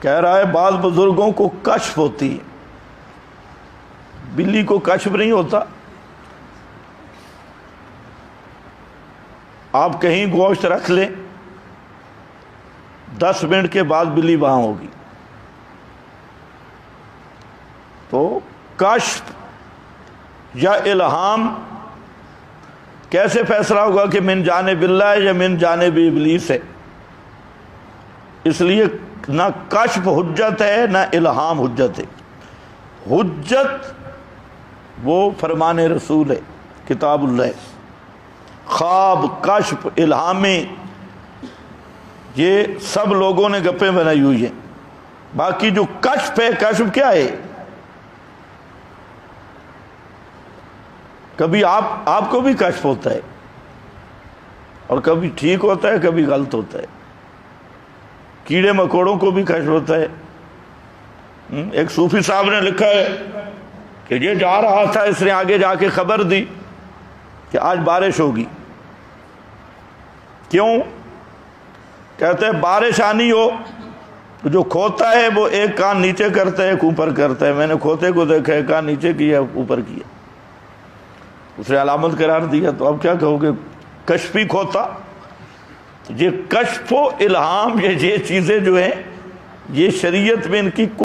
کہہ رہا ہے بعض بزرگوں کو کشف ہوتی ہے، بلی کو کشف نہیں ہوتا۔ آپ کہیں گوشت رکھ لیں، 10 منٹ کے بعد بلی وہاں ہوگی۔ تو کشف یا الہام کیسے فیصلہ ہوگا کہ من جانب اللہ یا من جانب ابلیس ہے؟ اس لیے نہ کشف حجت ہے نہ الہام حجت ہے۔ حجت وہ فرمان رسول ہے، کتاب اللہ۔ خواب، کشف، الہامی، یہ سب لوگوں نے گپیں بنائی ہوئی ہیں۔ باقی جو کشف ہے، کشف کیا ہے؟ کبھی آپ کو بھی کشف ہوتا ہے، اور کبھی ٹھیک ہوتا ہے، کبھی غلط ہوتا ہے۔ کیڑے مکوڑوں کو بھی کشف ہوتا ہے۔ ایک صوفی صاحب نے لکھا ہے کہ یہ جا رہا تھا، اس نے آگے جا کے خبر دی کہ آج بارش ہوگی۔ کیوں؟ کہتے ہیں بارش آنی ہو تو جو کھوتا ہے وہ ایک کان نیچے کرتا ہے، ایک اوپر کرتا ہے۔ میں نے کھوتے کو دیکھا، ایک کان نیچے کیا، اوپر کیا، اس نے علامت قرار دیا۔ تو اب کیا کہو گے؟ کشفی کھوتا۔ یہ کشف و الہام، یہ چیزیں جو ہیں، یہ شریعت میں ان کی